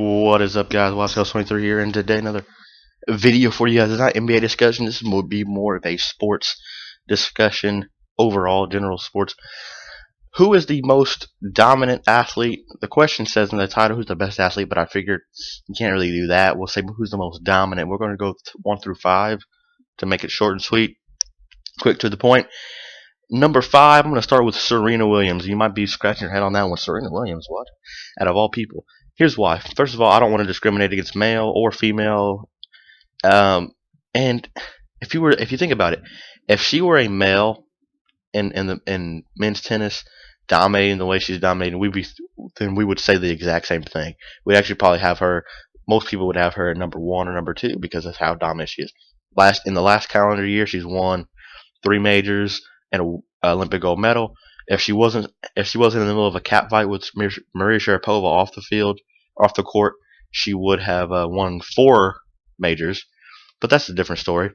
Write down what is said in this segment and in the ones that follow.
What is up, guys? Wascals23 here, and today another video for you guys. It's not NBA discussion. This will be more of a sports discussion, overall, general sports. Who is the most dominant athlete? The question says in the title, who's the best athlete, but I figured you can't really do that. We'll say who's the most dominant. We're going to go 1 through 5 to make it short and sweet, quick to the point. Number 5, I'm going to start with Serena Williams. You might be scratching your head on that one. Serena Williams, what? Out of all people. Here's why. First of all, I don't want to discriminate against male or female. And if you think about it, if she were a male in men's tennis, dominating the way she's dominating, then we would say the exact same thing. We'd actually probably have her. Most people would have her at number 1 or number 2 because of how dominant she is. In the last calendar year, she's won 3 majors and an Olympic gold medal. If she wasn't in the middle of a cat fight with Maria Sharapova off the court, she would have won 4 majors. But that's a different story.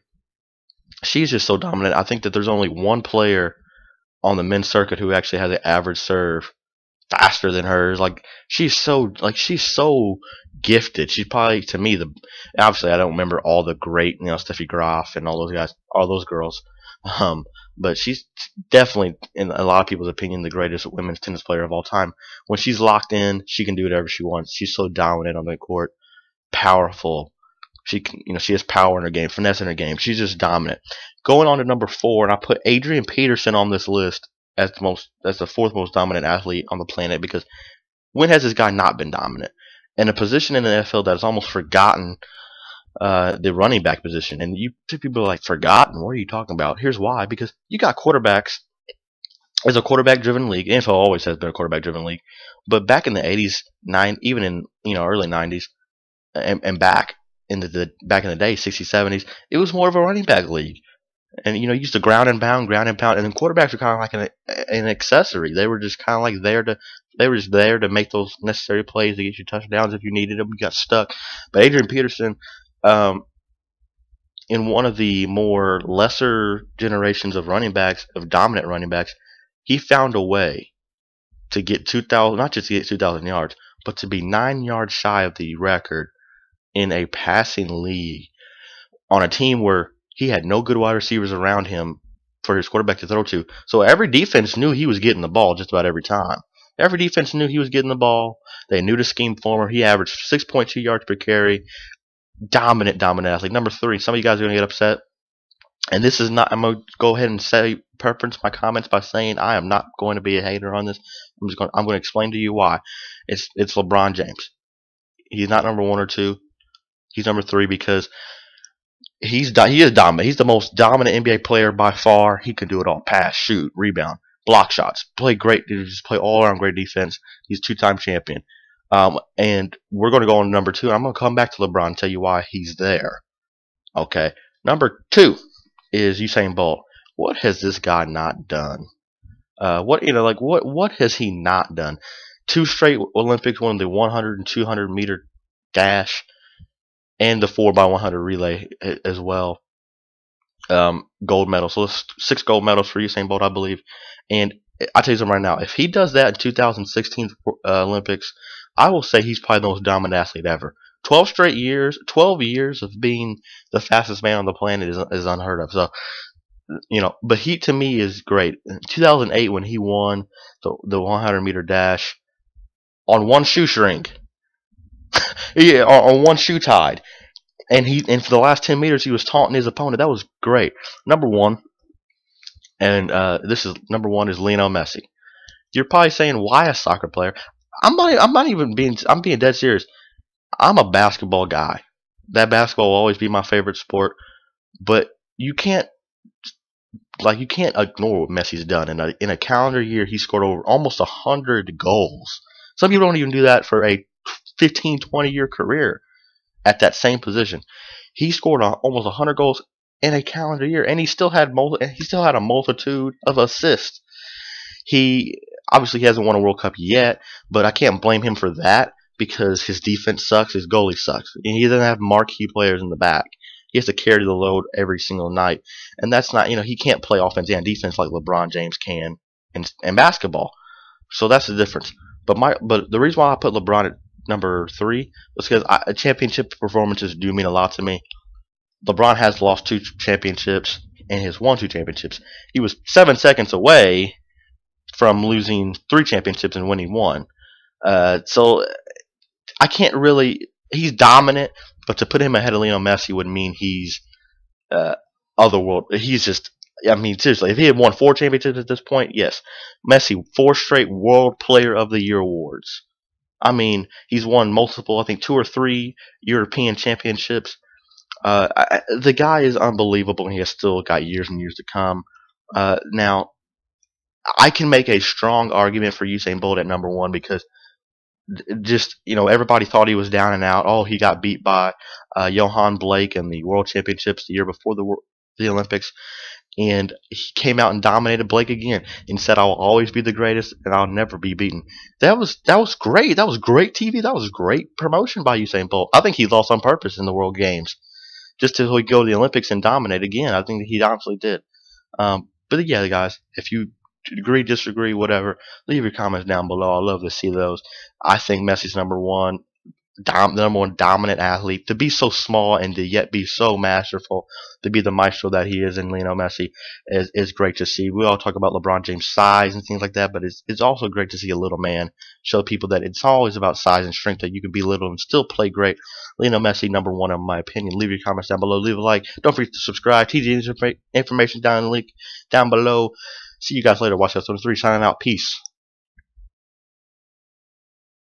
She's just so dominant. I think that there's only one player on the men's circuit who actually has an average serve faster than hers. She's so gifted. She's probably, to me, obviously I don't remember all the great, Steffi Graf and all those guys, all those girls. But she's definitely, in a lot of people's opinion, the greatest women's tennis player of all time. When she's locked in, she can do whatever she wants. She's so dominant on the court, powerful. She has power in her game, finesse in her game. She's just dominant. Going on to number 4, and I put Adrian Peterson on this list as the 4th most dominant athlete on the planet, because when has this guy not been dominant? In a position in the NFL that is almost forgotten, the running back position. And people are like, forgotten? What are you talking about? Here's why. Because you got quarterbacks. It's a quarterback-driven league. NFL always has been a quarterback-driven league. But back in the 80s, even in early 90s, and back in the day, 60s, 70s, it was more of a running back league. And you used to ground and pound, and then quarterbacks were kind of like an accessory. They were just kind of like there to make those necessary plays to get you touchdowns if you needed them. You got stuck. But Adrian Peterson, in one of the more lesser generations of dominant running backs, he found a way to get 2,000, not just to get 2,000 yards, but to be 9 yards shy of the record in a passing league on a team where he had no good wide receivers around him for his quarterback to throw to. So every defense knew he was getting the ball just about every time. Every defense knew he was getting the ball. They knew the scheme for him. He averaged 6.2 yards per carry. Dominant athlete. Number 3, some of you guys are going to get upset. And this is not, I'm going to go ahead and preference my comments by saying I am not going to be a hater on this. I'm going to explain to you why. It's LeBron James. He's not number 1 or 2. He's number 3 because he is dominant. He's the most dominant NBA player by far. He can do it all: pass, shoot, rebound, block shots, play great. Just play all around great defense. He's 2-time champion. And we're going to go on to number 2. I'm going to come back to LeBron and tell you why he's there. Okay. Number 2 is Usain Bolt. What has this guy not done? What has he not done? 2 straight Olympics, won the 100 and 200 meter dash, and the 4x100 relay as well. Gold medal. So 6 gold medals for Usain Bolt, I believe. And I tell you something right now, if he does that in 2016 Olympics, I will say he's probably the most dominant athlete ever. 12 years of being the fastest man on the planet is unheard of. So, but he, to me, is great. In 2008, when he won the 100-meter dash on one shoestring, yeah, on one shoe tied, and for the last 10 meters he was taunting his opponent. That was great. Number 1, and number 1 is Lionel Messi. You're probably saying, why a soccer player? I'm being dead serious. I'm a basketball guy. That basketball will always be my favorite sport. But you can't ignore what Messi's done. In a calendar year, he scored over almost 100 goals. Some people don't even do that for a 15, 20-year career at that same position. He scored almost 100 goals in a calendar year, and he still had a multitude of assists. He obviously hasn't won a World Cup yet, but I can't blame him for that because his defense sucks, his goalie sucks, and he doesn't have marquee players in the back. He has to carry the load every single night, and that's not, he can't play offense and defense like LeBron James can in basketball. So that's the difference. But the reason why I put LeBron at number 3 was because championship performances do mean a lot to me. LeBron has lost 2 championships and has won 2 championships. He was 7 seconds away from losing 3 championships and winning 1. So I can't really. He's dominant, but to put him ahead of Lionel Messi would mean he's otherworld. He's just. I mean, seriously, if he had won 4 championships at this point, yes. Messi, 4 straight World Player of the Year awards. I mean, he's won multiple, I think 2 or 3 European championships. The guy is unbelievable, and he has still got years and years to come. Now, I can make a strong argument for Usain Bolt at number 1 because just, everybody thought he was down and out. Oh, he got beat by Johan Blake in the World Championships the year before the Olympics. And he came out and dominated Blake again and said, "I will always be the greatest and I'll never be beaten." That was great. That was great TV. That was great promotion by Usain Bolt. I think he lost on purpose in the World Games just to go to the Olympics and dominate again. I think that he honestly did. But yeah, guys, if you agree, disagree, whatever, leave your comments down below. I love to see those. I think Messi's number 1. The number 1 dominant athlete, to be so small and to yet be so masterful, to be the maestro that he is in Lionel Messi is great to see. We all talk about LeBron James' size and things like that, but it's also great to see a little man show people that it's always about size and strength, that you can be little and still play great. Lionel Messi, number 1 in my opinion. Leave your comments down below. Leave a like. Don't forget to subscribe. TG information down in the link down below. See you guys later. Watch us on 3 signing out. Peace.